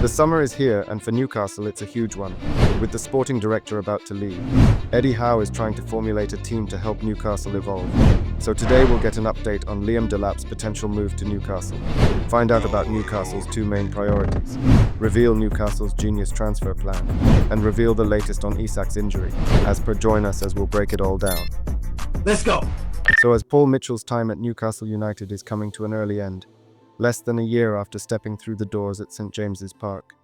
The summer is here, and for Newcastle it's a huge one. With the sporting director about to leave, Howe is trying to formulate a team to help Newcastle evolve. So today we'll get an update on Liam Delap's potential move to Newcastle, find out about Newcastle's two main priorities, reveal Newcastle's genius transfer plan, and reveal the latest on Isak's injury. As per, join us as we'll break it all down. Let's go! So as Paul Mitchell's time at Newcastle United is coming to an early end, less than a year after stepping through the doors at St James's Park,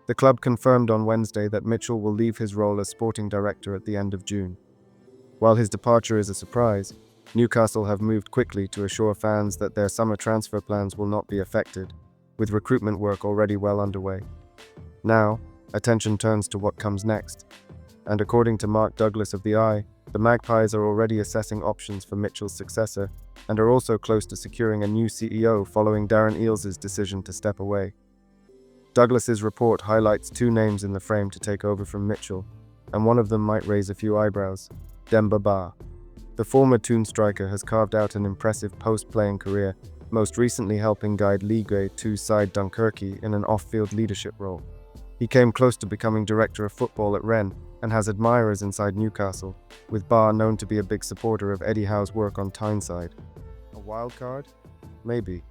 the club confirmed on Wednesday that Mitchell will leave his role as sporting director at the end of June. While his departure is a surprise, Newcastle have moved quickly to assure fans that their summer transfer plans will not be affected, with recruitment work already well underway. Now, attention turns to what comes next, and according to Mark Douglas of The Eye, the Magpies are already assessing options for Mitchell's successor and are also close to securing a new CEO following Darren Eales's decision to step away. Douglas's report highlights two names in the frame to take over from Mitchell, and one of them might raise a few eyebrows: Demba Ba. The former Toon striker has carved out an impressive post-playing career, most recently helping guide Ligue 2 side Dunkerque in an off-field leadership role. He came close to becoming director of football at Rennes and has admirers inside Newcastle, with Ba known to be a big supporter of Howe's work on Tyneside. A wild card? Maybe,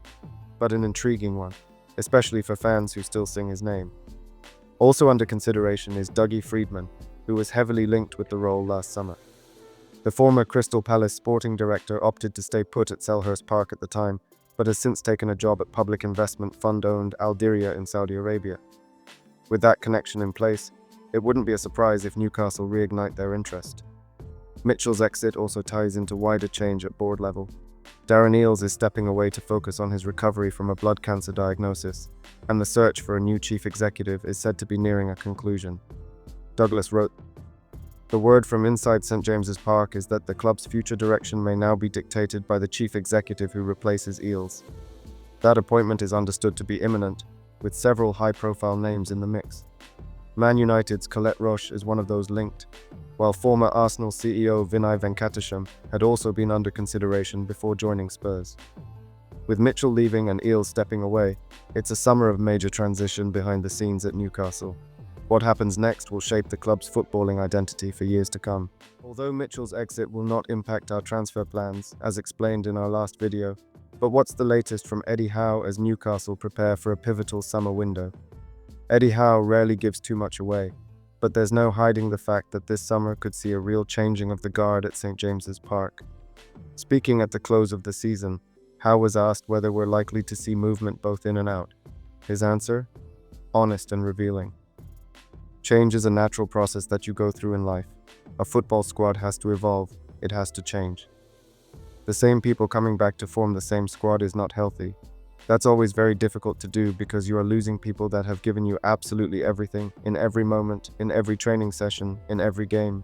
but an intriguing one, especially for fans who still sing his name. Also under consideration is Dougie Freedman, who was heavily linked with the role last summer. The former Crystal Palace sporting director opted to stay put at Selhurst Park at the time, but has since taken a job at public investment fund-owned Al Diriyah in Saudi Arabia. With that connection in place, it wouldn't be a surprise if Newcastle reignite their interest. Mitchell's exit also ties into wider change at board level. Darren Eales is stepping away to focus on his recovery from a blood cancer diagnosis, and the search for a new chief executive is said to be nearing a conclusion. Douglas wrote, "The word from inside St James's Park is that the club's future direction may now be dictated by the chief executive who replaces Eales. That appointment is understood to be imminent, with several high-profile names in the mix. Man United's Colette Roche is one of those linked, while former Arsenal CEO Vinay Venkatesham had also been under consideration before joining Spurs. With Mitchell leaving and Eales stepping away, it's a summer of major transition behind the scenes at Newcastle. What happens next will shape the club's footballing identity for years to come. Although Mitchell's exit will not impact our transfer plans, as explained in our last video, but what's the latest from Howe as Newcastle prepare for a pivotal summer window? Howe rarely gives too much away, but there's no hiding the fact that this summer could see a real changing of the guard at St James's Park. Speaking at the close of the season, Howe was asked whether we're likely to see movement both in and out. His answer? Honest and revealing. Change is a natural process that you go through in life. A football squad has to evolve, it has to change. The same people coming back to form the same squad is not healthy. That's always very difficult to do because you are losing people that have given you absolutely everything, in every moment, in every training session, in every game.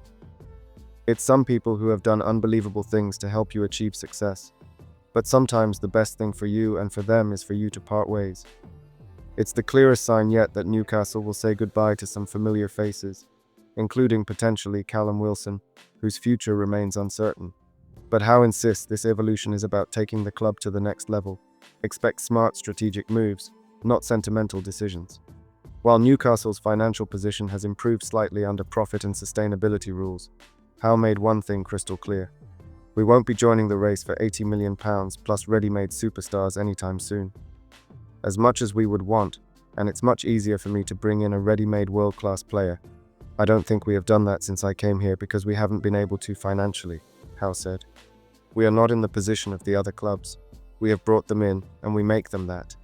It's some people who have done unbelievable things to help you achieve success. But sometimes the best thing for you and for them is for you to part ways. It's the clearest sign yet that Newcastle will say goodbye to some familiar faces, including potentially Callum Wilson, whose future remains uncertain. But Howe insists this evolution is about taking the club to the next level. Expect smart strategic moves, not sentimental decisions. While Newcastle's financial position has improved slightly under profit and sustainability rules, Howe made one thing crystal clear. We won't be joining the race for £80 million plus ready-made superstars anytime soon. As much as we would want, and it's much easier for me to bring in a ready-made world-class player, I don't think we have done that since I came here because we haven't been able to financially, Howe said. We are not in the position of the other clubs. We have brought them in, and we make them that.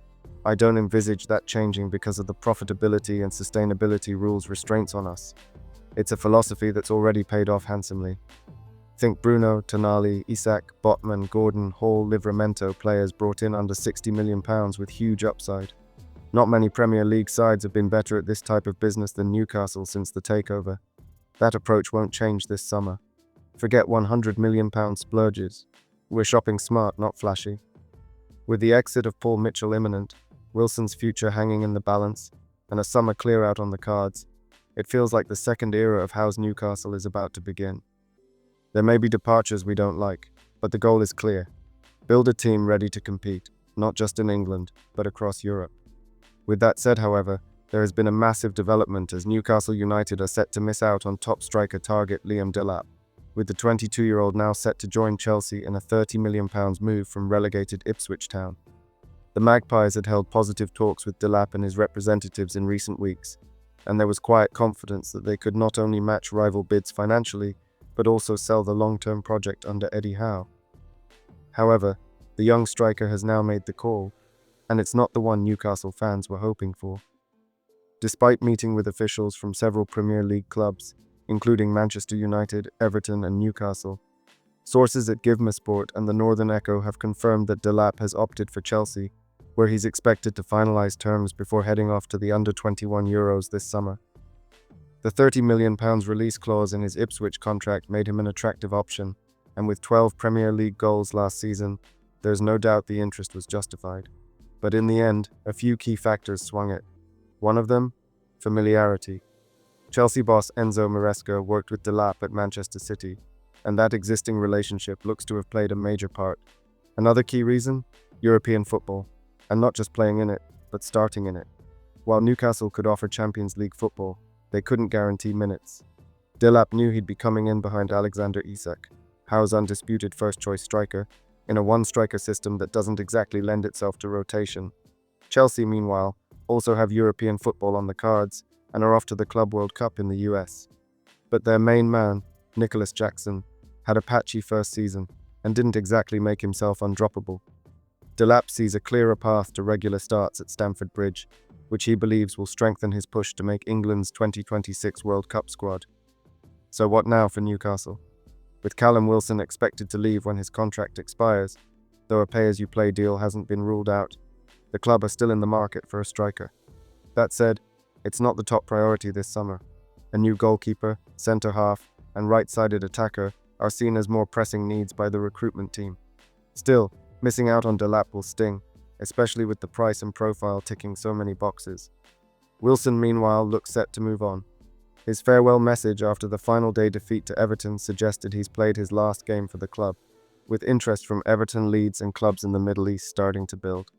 I don't envisage that changing because of the profitability and sustainability rules restraints on us. It's a philosophy that's already paid off handsomely. Think Bruno, Tonali, Isak, Botman, Gordon, Hall, Livramento players brought in under £60 million with huge upside. Not many Premier League sides have been better at this type of business than Newcastle since the takeover. That approach won't change this summer. Forget £100 million splurges. We're shopping smart, not flashy. With the exit of Paul Mitchell imminent, Wilson's future hanging in the balance, and a summer clear-out on the cards, it feels like the second era of Howe's Newcastle is about to begin. There may be departures we don't like, but the goal is clear. Build a team ready to compete, not just in England, but across Europe. With that said, however, There has been a massive development as Newcastle United are set to miss out on top striker target Liam Delap, with the 22-year-old now set to join Chelsea in a £30 million move from relegated Ipswich Town. The Magpies had held positive talks with Delap and his representatives in recent weeks, and there was quiet confidence that they could not only match rival bids financially, but also sell the long-term project under Eddie Howe. However, the young striker has now made the call, and it's not the one Newcastle fans were hoping for. Despite meeting with officials from several Premier League clubs, including Manchester United, Everton and Newcastle, sources at GiveMeSport and the Northern Echo have confirmed that Delap has opted for Chelsea, where he's expected to finalise terms before heading off to the under-21 Euros this summer. The £30 million release clause in his Ipswich contract made him an attractive option, and with 12 Premier League goals last season, there's no doubt the interest was justified. But in the end, a few key factors swung it. One of them, familiarity. Chelsea boss Enzo Maresca worked with Delap at Manchester City, and that existing relationship looks to have played a major part. Another key reason? European football. And not just playing in it, but starting in it. While Newcastle could offer Champions League football, they couldn't guarantee minutes. Delap knew he'd be coming in behind Alexander Isak, Howe's undisputed first-choice striker, in a one-striker system that doesn't exactly lend itself to rotation. Chelsea, meanwhile, also have European football on the cards and are off to the Club World Cup in the US. But their main man, Nicholas Jackson, had a patchy first season and didn't exactly make himself undroppable. Delap sees a clearer path to regular starts at Stamford Bridge, which he believes will strengthen his push to make England's 2026 World Cup squad. So what now for Newcastle? With Callum Wilson expected to leave when his contract expires, though a pay-as-you-play deal hasn't been ruled out, the club are still in the market for a striker. That said, it's not the top priority this summer. A new goalkeeper, centre-half, and right-sided attacker are seen as more pressing needs by the recruitment team. Still, missing out on Delap will sting, especially with the price and profile ticking so many boxes. Wilson, meanwhile, looks set to move on. His farewell message after the final day defeat to Everton suggested he's played his last game for the club, with interest from Everton, Leeds and clubs in the Middle East starting to build.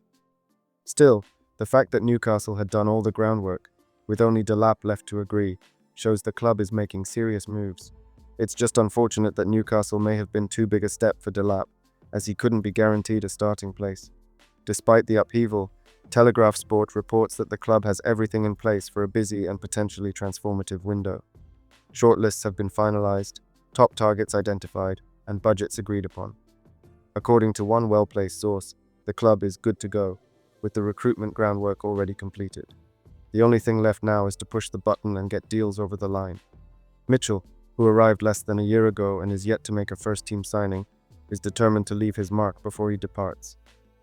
Still, the fact that Newcastle had done all the groundwork, with only Delap left to agree, shows the club is making serious moves. It's just unfortunate that Newcastle may have been too big a step for Delap, as he couldn't be guaranteed a starting place. Despite the upheaval, Telegraph Sport reports that the club has everything in place for a busy and potentially transformative window. Shortlists have been finalized, top targets identified, and budgets agreed upon. According to one well-placed source, the club is good to go, with the recruitment groundwork already completed. The only thing left now is to push the button and get deals over the line. Mitchell, who arrived less than a year ago and is yet to make a first-team signing, is determined to leave his mark before he departs.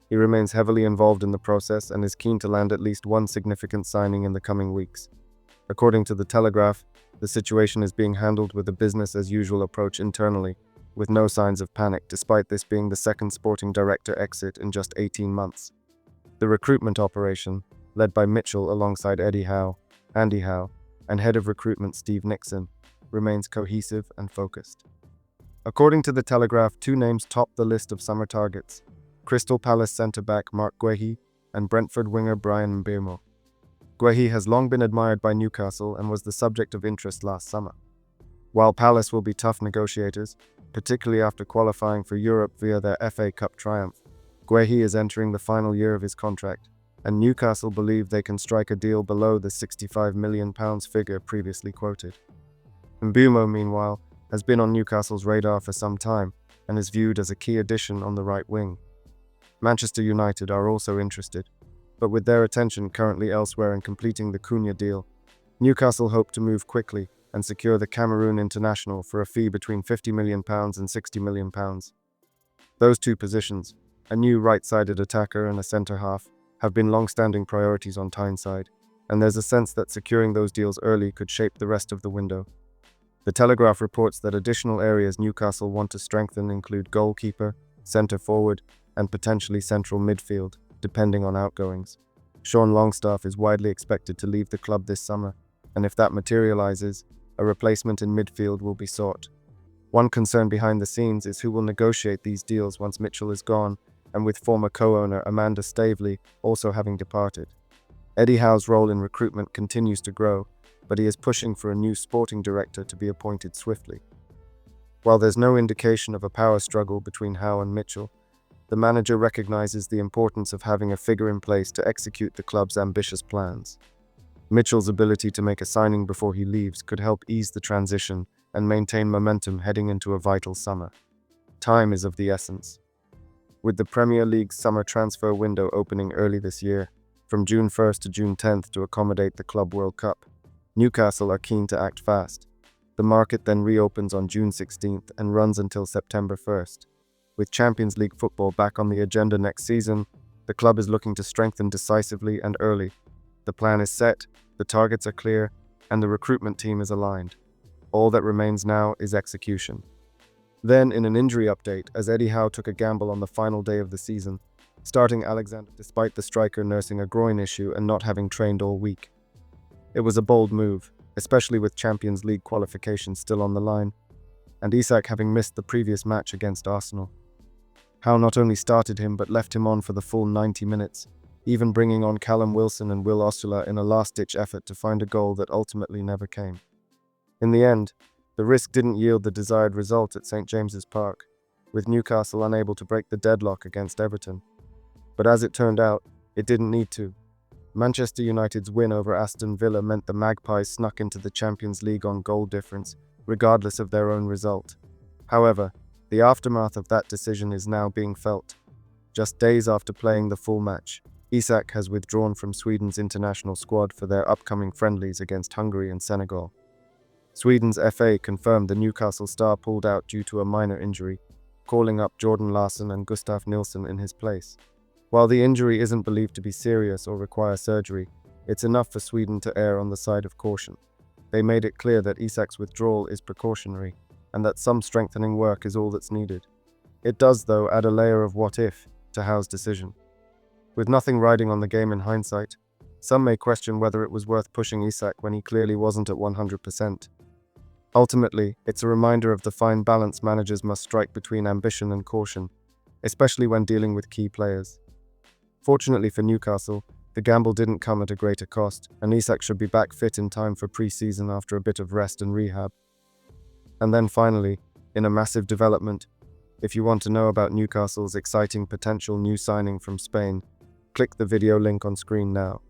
He remains heavily involved in the process and is keen to land at least one significant signing in the coming weeks. According to the Telegraph, the situation is being handled with a business-as-usual approach internally, with no signs of panic despite this being the second sporting director exit in just 18 months. The recruitment operation, led by Mitchell alongside Eddie Howe, Andy Howe, and head of recruitment Steve Nixon, remains cohesive and focused. According to the Telegraph, two names top the list of summer targets: Crystal Palace centre-back Marc Guehi and Brentford winger Bryan Mbeumo. Guehi has long been admired by Newcastle and was the subject of interest last summer. While Palace will be tough negotiators, particularly after qualifying for Europe via their FA Cup triumph, Guehi is entering the final year of his contract, and Newcastle believe they can strike a deal below the £65 million figure previously quoted. Mbeumo, meanwhile, has been on Newcastle's radar for some time and is viewed as a key addition on the right wing. Manchester United are also interested, but with their attention currently elsewhere in completing the Cunha deal, Newcastle hope to move quickly and secure the Cameroon international for a fee between £50 million and £60 million. Those two positions, a new right-sided attacker and a centre-half, have been long-standing priorities on Tyne's side, and there's a sense that securing those deals early could shape the rest of the window. The Telegraph reports that additional areas Newcastle want to strengthen include goalkeeper, centre-forward, and potentially central midfield, depending on outgoings. Sean Longstaff is widely expected to leave the club this summer, and if that materializes, a replacement in midfield will be sought. One concern behind the scenes is who will negotiate these deals once Mitchell is gone, and with former co-owner Amanda Staveley also having departed. Eddie Howe's role in recruitment continues to grow, but he is pushing for a new sporting director to be appointed swiftly. While there's no indication of a power struggle between Howe and Mitchell, the manager recognizes the importance of having a figure in place to execute the club's ambitious plans. Mitchell's ability to make a signing before he leaves could help ease the transition and maintain momentum heading into a vital summer. Time is of the essence. With the Premier League's summer transfer window opening early this year, from June 1st to June 10th to accommodate the Club World Cup, Newcastle are keen to act fast. The market then reopens on June 16th and runs until September 1st. With Champions League football back on the agenda next season, the club is looking to strengthen decisively and early. The plan is set, the targets are clear, and the recruitment team is aligned. All that remains now is execution. Then, in an injury update, as Eddie Howe took a gamble on the final day of the season, starting Alexander despite the striker nursing a groin issue and not having trained all week. It was a bold move, especially with Champions League qualification still on the line, and Isak having missed the previous match against Arsenal. Howe not only started him but left him on for the full 90 minutes, even bringing on Callum Wilson and Will Osula in a last-ditch effort to find a goal that ultimately never came. In the end, the risk didn't yield the desired result at St James's Park, with Newcastle unable to break the deadlock against Everton. But as it turned out, it didn't need to. Manchester United's win over Aston Villa meant the Magpies snuck into the Champions League on goal difference, regardless of their own result. However, the aftermath of that decision is now being felt. Just days after playing the full match, Isak has withdrawn from Sweden's international squad for their upcoming friendlies against Hungary and Senegal. Sweden's FA confirmed the Newcastle star pulled out due to a minor injury, calling up Jordan Larsson and Gustav Nilsson in his place. While the injury isn't believed to be serious or require surgery, it's enough for Sweden to err on the side of caution. They made it clear that Isak's withdrawal is precautionary, and that some strengthening work is all that's needed. It does, though, add a layer of what-if to Howe's decision. With nothing riding on the game in hindsight, some may question whether it was worth pushing Isak when he clearly wasn't at 100%. Ultimately, it's a reminder of the fine balance managers must strike between ambition and caution, especially when dealing with key players. Fortunately for Newcastle, the gamble didn't come at a greater cost, and Isak should be back fit in time for pre-season after a bit of rest and rehab. And then finally, in a massive development, if you want to know about Newcastle's exciting potential new signing from Spain, click the video link on screen now.